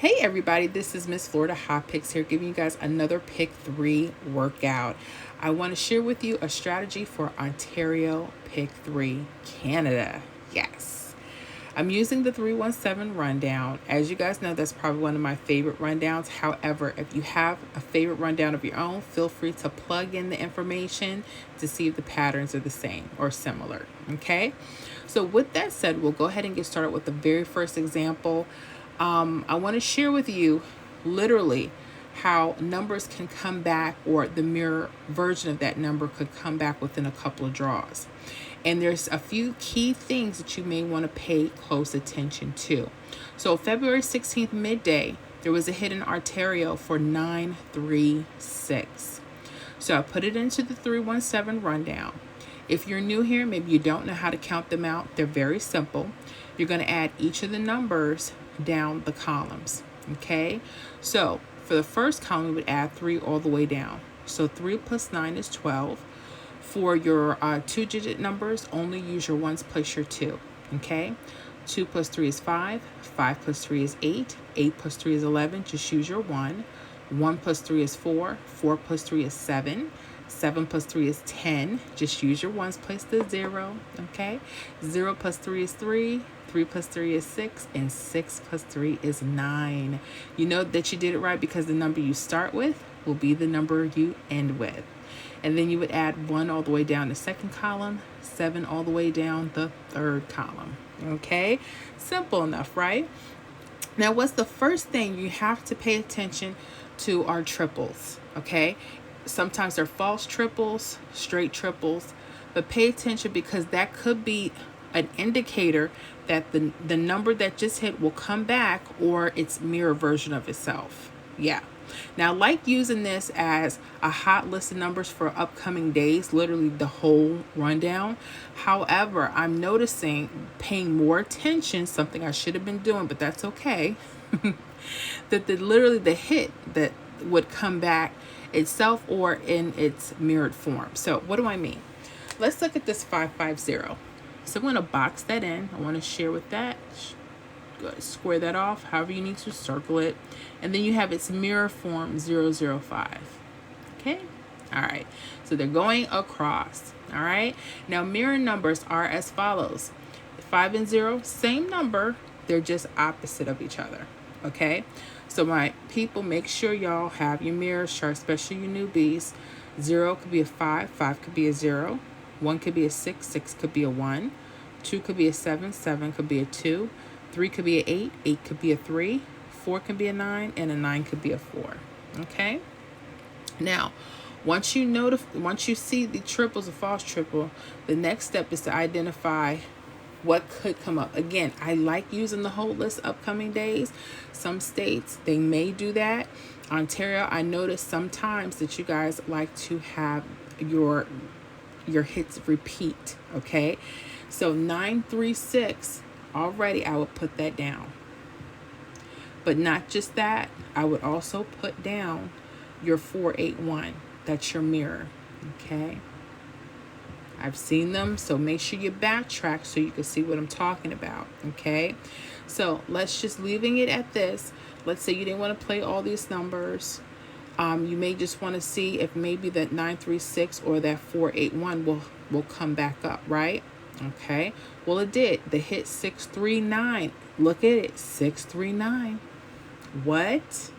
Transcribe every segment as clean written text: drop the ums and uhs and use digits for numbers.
Hey everybody, this is Miss Florida Hot Picks here, giving you guys another Pick 3 workout. I want to share with you a strategy for Ontario Pick 3 Canada. Yes. I'm using the 317 rundown. As you guys know, that's probably one of my favorite rundowns. However, if you have a favorite rundown of your own, feel free to plug in the information to see if the patterns are the same or similar. Okay? So, with that said, we'll go ahead and get started with the very first example. I want to share with you literally how numbers can come back, or the mirror version of that number could come back within a couple of draws. And there's a few key things that you may want to pay close attention to. So February 16th midday, there was a hit in Ontario for 936. So I put it into the 317 rundown. If you're new here, maybe you don't know how to count them out. They're very simple. You're going to add each of the numbers down the columns. Okay, so for the first column, we would add 3 all the way down. So 3 plus 9 is 12. For your 2-digit numbers, only use your ones plus your 2. Okay, 2 plus 3 is 5. 5 plus 3 is 8. 8 plus 3 is 11. Just use your 1. 1 plus 3 is 4. 4 plus 3 is 7. 7 plus 3 is 10. Just use your ones, place the 0. Okay, 0 plus 3 is 3. 3 plus 3 is 6, and 6 plus 3 is 9. You know that you did it right because the number you start with will be the number you end with. And then you would add 1 all the way down the second column, 7 all the way down the third column. Okay, simple enough, right? Now, what's the first thing you have to pay attention to are triples, okay? Sometimes they're false triples, straight triples, but pay attention because that could be an indicator that the number that just hit will come back, or its mirror version of itself. Yeah. Now, I like using this as a hot list of numbers for upcoming days, literally the whole rundown. However, I'm noticing, paying more attention, something I should have been doing, but that's okay, that literally the hit that would come back itself or in its mirrored form. So what do I mean? Let's look at this 550. So I'm going to box that in. I want to share with that. Square that off, however you need to circle it. And then you have its mirror form 005. Okay? All right. So they're going across. All right. Now mirror numbers are as follows. 5 and 0, same number. They're just opposite of each other. Okay? So my people, make sure y'all have your mirrors chart, especially you newbies. 0 could be a 5. 5 could be a 0. 1 could be a 6. 6 could be a 1. 2 could be a 7. 7 could be a 2. 3 could be an 8. 8 could be a 3. 4 could be a 9. And a 9 could be a 4. Okay? Now, once you see the triples, a false triple, the next step is to identify what could come up. Again, I like using the whole list upcoming days. Some states, they may do that. Ontario, I notice sometimes that you guys like to have your hits repeat. Okay? So 936, already I would put that down. But not just that, I would also put down your 481. That's your mirror. Okay? I've seen them, so make sure you backtrack so you can see what I'm talking about. Okay? So let's just leaving it at this. Let's say you didn't want to play all these numbers. You may just want to see if maybe that 936 or that 481 will come back up, right? Okay. Well, it did. The hit 639. Look at it. 639. What?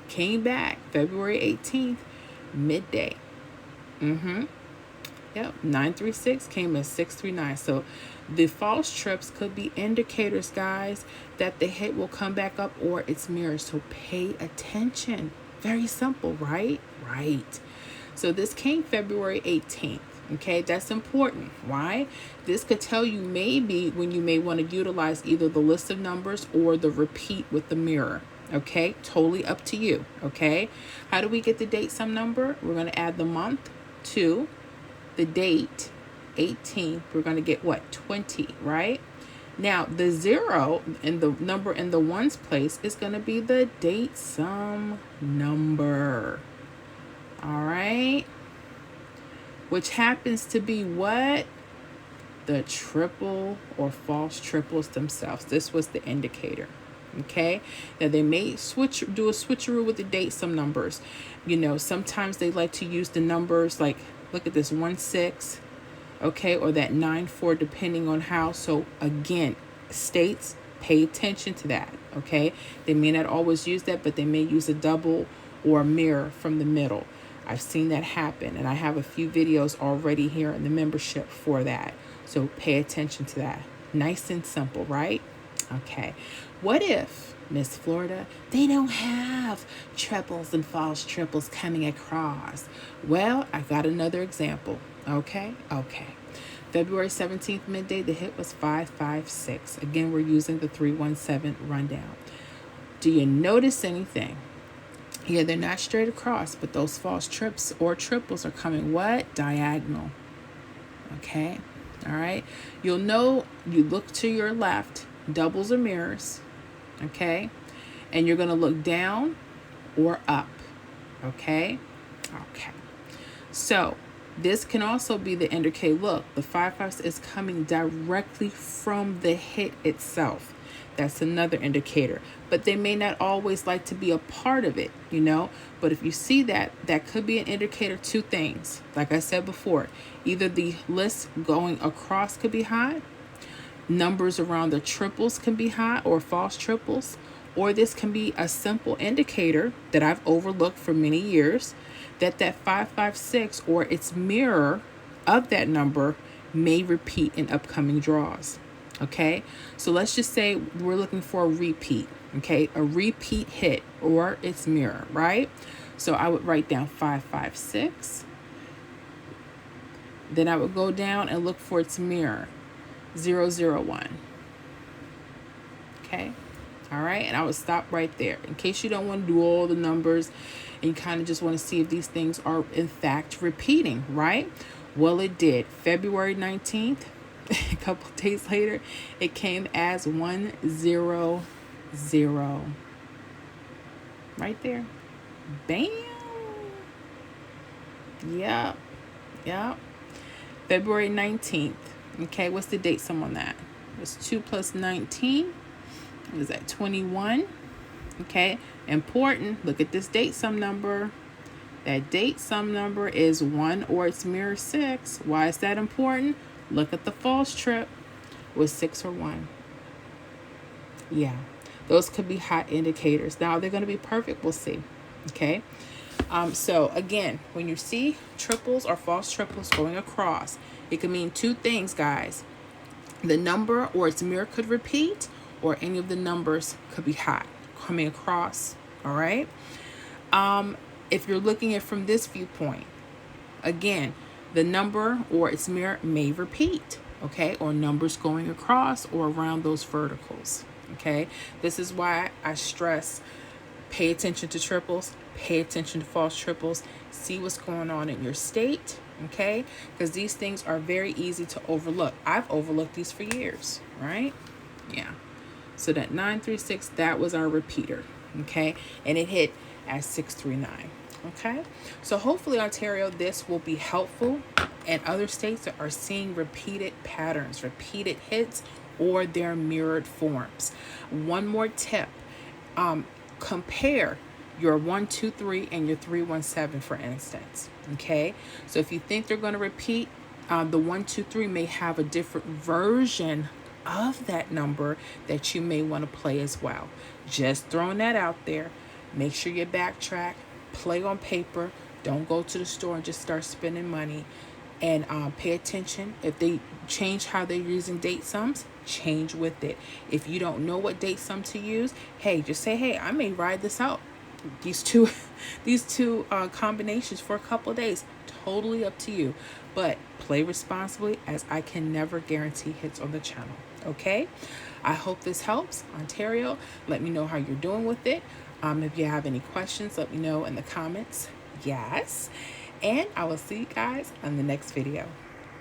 Came back February 18th, midday. Yep. 936 came as 639. So the false trips could be indicators, guys, that the hit will come back up or its mirror. So pay attention. Very simple, right? Right. So this came February 18th. Okay, that's important. Why? This could tell you maybe when you may want to utilize either the list of numbers or the repeat with the mirror. Okay, totally up to you. Okay, how do we get the date sum number? We're going to add the month to the date, 18th. We're going to get what? 20, right? Now, the 0 in the number in the ones place is going to be the date sum number. All right. Which happens to be what? The triple or false triples themselves. This was the indicator. Okay, now they may do a switcheroo with the date some numbers. You know, sometimes they like to use the numbers like, look at this, 1-6, okay, or that 9-4, depending on how. So again, states, pay attention to that. Okay, they may not always use that, but they may use a double or a mirror from the middle. I've seen that happen, and I have a few videos already here in the membership for that. So pay attention to that. Nice and simple, right? Okay. What if, Miss Florida, they don't have triples and false triples coming across? Well, I got another example. Okay. February 17th midday, the hit was 556. Again, we're using the 317 rundown. Do you notice anything? Yeah, they're not straight across, but those false trips or triples are coming what? Diagonal. Okay. All right. You'll know, you look to your left, doubles or mirrors. Okay. And you're going to look down or up. Okay. So this can also be the indicator. Look, the 5-5 is coming directly from the hit itself. That's another indicator. But they may not always like to be a part of it, you know. But if you see that, that could be an indicator. Two things. Like I said before, either the list going across could be high, numbers around the triples can be high or false triples, or this can be a simple indicator that I've overlooked for many years, that 556 or its mirror of that number may repeat in upcoming draws. Okay, so let's just say we're looking for a repeat. Okay, a repeat hit or its mirror, right? So I would write down 556. Then I would go down and look for its mirror, 001. Okay, all right, and I would stop right there in case you don't want to do all the numbers and you kind of just want to see if these things are in fact repeating, right? Well, it did. February 19th. A couple days later, it came as 100. Right there. Bam. Yep. February 19th. Okay, what's the date sum on that? It's 2 plus 19. What is that? 21. Okay, important. Look at this date sum number. That date sum number is 1 or its mirror 6. Why is that important? Look at the false trip with 6 or 1. Yeah, those could be hot indicators. Now, they're going to be perfect. We'll see. Okay. So again, when you see triples or false triples going across, it can mean two things, guys. The number or its mirror could repeat, or any of the numbers could be hot coming across. All right. If you're looking at it from this viewpoint, again, the number or its mirror may repeat, okay, or numbers going across or around those verticals, okay. This is why I stress, pay attention to triples, pay attention to false triples, see what's going on in your state, okay, because these things are very easy to overlook. I've overlooked these for years, right? Yeah. So that 936, that was our repeater, okay, and it hit as 639. Okay, so hopefully, Ontario, this will be helpful, and other states that are seeing repeated patterns, repeated hits, or their mirrored forms. One more tip, compare your 123 and your 317, for instance. Okay, so if you think they're going to repeat, the 123 may have a different version of that number that you may want to play as well. Just throwing that out there. Make sure you backtrack. Play on paper. Don't go to the store and just start spending money. And pay attention. If they change how they're using date sums, change with it. If you don't know what date sum to use, hey, just say, hey, I may ride this out. These two combinations for a couple of days. Totally up to you. But play responsibly, as I can never guarantee hits on the channel. Okay? I hope this helps. Ontario, let me know how you're doing with it. If you have any questions, let me know in the comments. Yes. And I will see you guys on the next video.